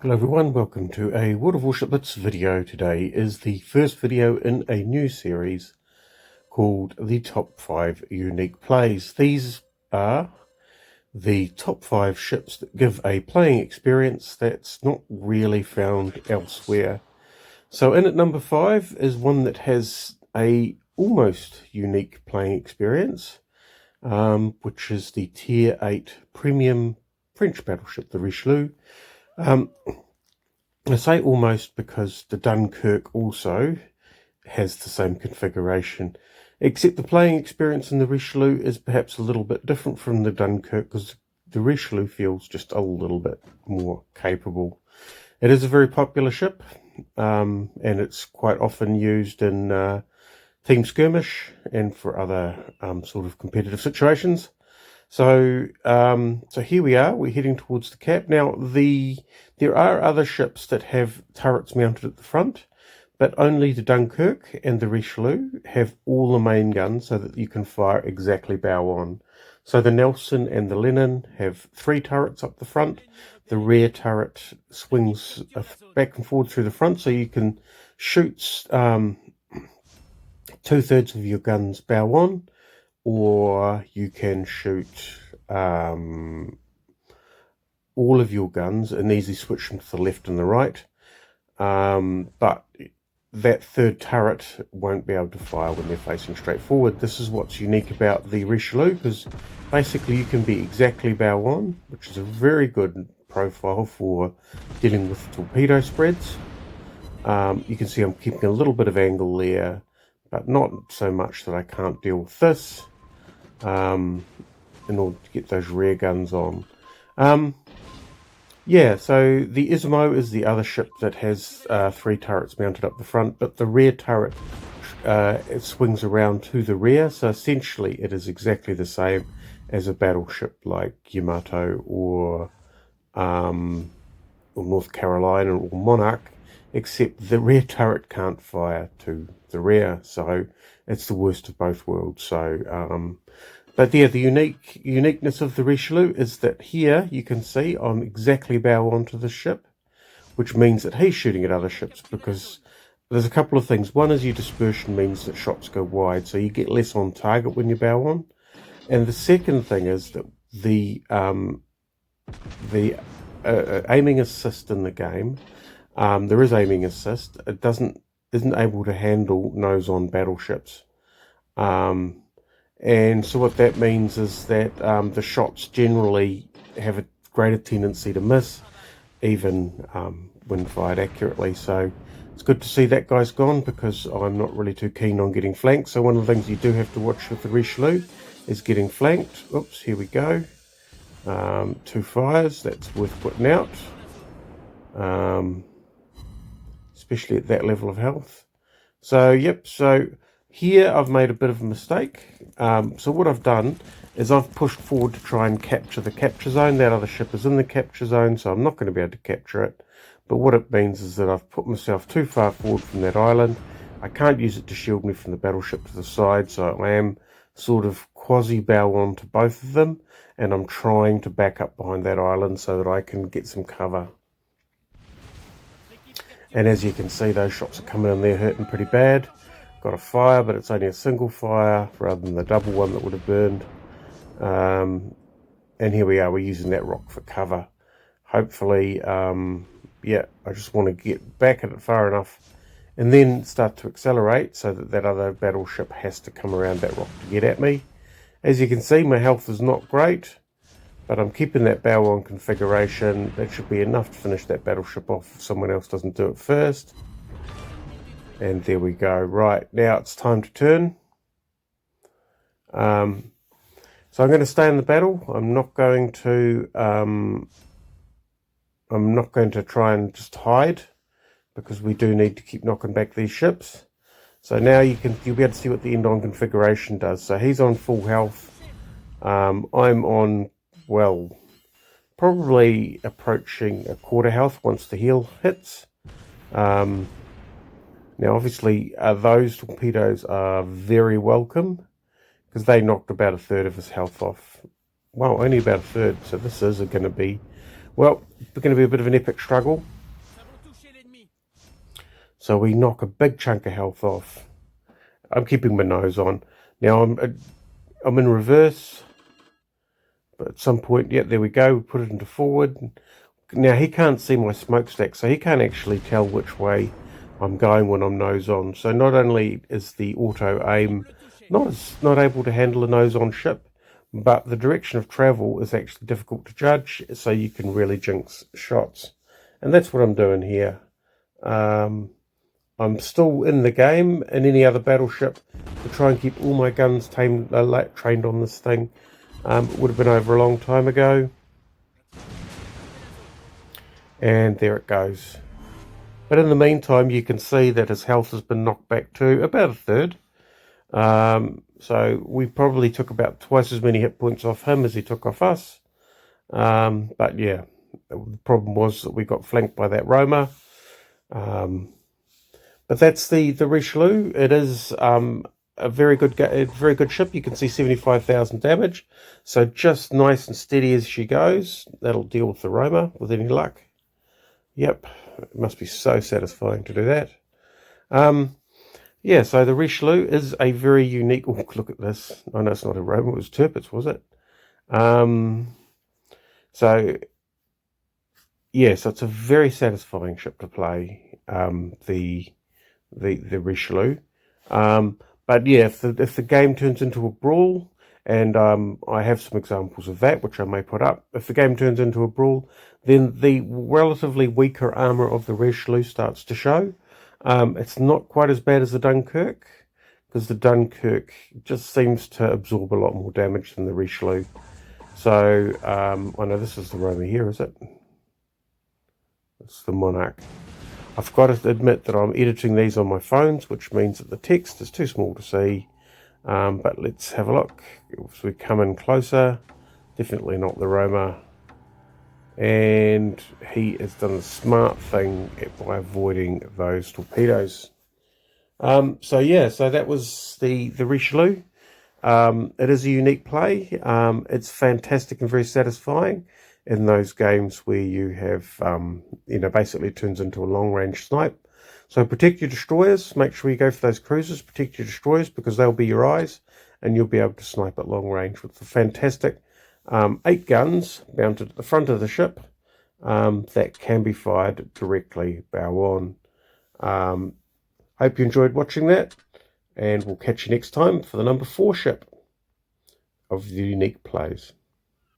Hello everyone, welcome to a World of Warships video. Today is the first video in a new series called the Top 5 Unique Plays. These are the top 5 ships that give a playing experience that's not really found elsewhere. So in at number 5 is one that has a almost unique playing experience, which is the Tier 8 Premium French battleship, the Richelieu. I say almost because the Dunkirk also has the same configuration, except the playing experience in the Richelieu is perhaps a little bit different from the Dunkirk because the Richelieu feels just a little bit more capable. It is a very popular ship, and it's quite often used in team skirmish and for other sort of competitive situations. So here we are. We're heading towards the cap. Now, there are other ships that have turrets mounted at the front, but only the Dunkirk and the Richelieu have all the main guns so that you can fire exactly bow on. So the Nelson and the Lenin have 3 turrets up the front. The rear turret swings back and forward through the front, so you can shoot 2/3 of your guns bow on, or you can shoot all of your guns and easily switch them to the left and the right. But that 3rd turret won't be able to fire when they're facing straight forward. This is what's unique about the Richelieu, because basically you can be exactly bow on, which is a very good profile for dealing with torpedo spreads. You can see I'm keeping a little bit of angle there, but not so much that I can't deal with this in order to get those rear guns on. Yeah, so the Ismo is the other ship that has 3 turrets mounted up the front, but the rear turret it swings around to the rear, so essentially it is exactly the same as a battleship like Yamato or North Carolina or Monarch, except the rear turret can't fire to the rear, so it's the worst of both worlds. So but yeah, the uniqueness of the Richelieu is that here you can see I'm exactly bow onto the ship, which means that he's shooting at other ships, because there's a couple of things. One is your dispersion means that shots go wide, so you get less on target when you bow on. And the second thing is that the aiming assist in the game, there is aiming assist. It isn't able to handle nose-on battleships. And so what that means is that the shots generally have a greater tendency to miss, even when fired accurately. So it's good to see that guy's gone, because I'm not really too keen on getting flanked. So one of the things you do have to watch with the Richelieu is getting flanked. Oops, here we go. 2 fires, that's worth putting out. Especially at that level of health. So, yep, so here I've made a bit of a mistake. So what I've done is I've pushed forward to try and capture the capture zone. That other ship is in the capture zone, so I'm not going to be able to capture it. But what it means is that I've put myself too far forward from that island. I can't use it to shield me from the battleship to the side, so I am sort of quasi-bow on to both of them, and I'm trying to back up behind that island so that I can get some cover. And as you can see, those shots are coming in there hurting pretty bad. Got a fire, but it's only a single fire rather than the double one that would have burned. And here we are, we're using that rock for cover. Hopefully, yeah, I just want to get back at it far enough and then start to accelerate so that that other battleship has to come around that rock to get at me. As you can see, my health is not great, but I'm keeping that bow on configuration. That should be enough to finish that battleship off if someone else doesn't do it first. And there we go. Right, now it's time to turn. So I'm going to stay in the battle. I'm not going to try and just hide, because we do need to keep knocking back these ships. So now you'll be able to see what the end-on configuration does. So he's on full health. I'm on, well, probably approaching a quarter health once the heal hits. Now, obviously, those torpedoes are very welcome, because they knocked about 1/3 of his health off. Well, only about 1/3, so this is going to be Well, it's going to be a bit of an epic struggle. So we knock a big chunk of health off. I'm keeping my nose on. Now I'm in reverse. But at some point, yeah, there we go. We put it into forward. Now he can't see my smokestack, so he can't actually tell which way I'm going when I'm nose on. So not only is the auto aim not able to handle a nose on ship, but the direction of travel is actually difficult to judge, so you can really jinx shots. And that's what I'm doing here. I'm still in the game in any other battleship to try and keep all my guns trained on this thing. It would have been over a long time ago. And there it goes. But in the meantime, you can see that his health has been knocked back to about a third. So we probably took about twice as many hit points off him as he took off us. But yeah, the problem was that we got flanked by that Roma. But that's the Richelieu. It is a very good ship. You can see 75,000 damage. So just nice and steady as she goes. That'll deal with the Roma with any luck. Yep, it must be so satisfying to do that. Yeah, so the Richelieu is a very unique... Oh, look at this. I know it's not a Roma, it was Tirpitz, was it? So, yeah, so it's a very satisfying ship to play, the Richelieu. But yeah, if the game turns into a brawl, and I have some examples of that, which I may put up. If the game turns into a brawl, then the relatively weaker armour of the Richelieu starts to show. It's not quite as bad as the Dunkirk, because the Dunkirk just seems to absorb a lot more damage than the Richelieu. So, I know this is the Roma here, is it? It's the Monarch. I've got to admit that I'm editing these on my phones, which means that the text is too small to see. But let's have a look. If we come in closer, definitely not the Roma. And he has done the smart thing by avoiding those torpedoes. So yeah, so that was the Richelieu. It is a unique play. It's fantastic and very satisfying in those games where you have, basically it turns into a long-range snipe. So protect your destroyers. Make sure you go for those cruisers. Protect your destroyers because they'll be your eyes, and you'll be able to snipe at long range with the fantastic 8 guns mounted at the front of the ship that can be fired directly bow on. Hope you enjoyed watching that, and we'll catch you next time for the number 4 ship of the unique plays.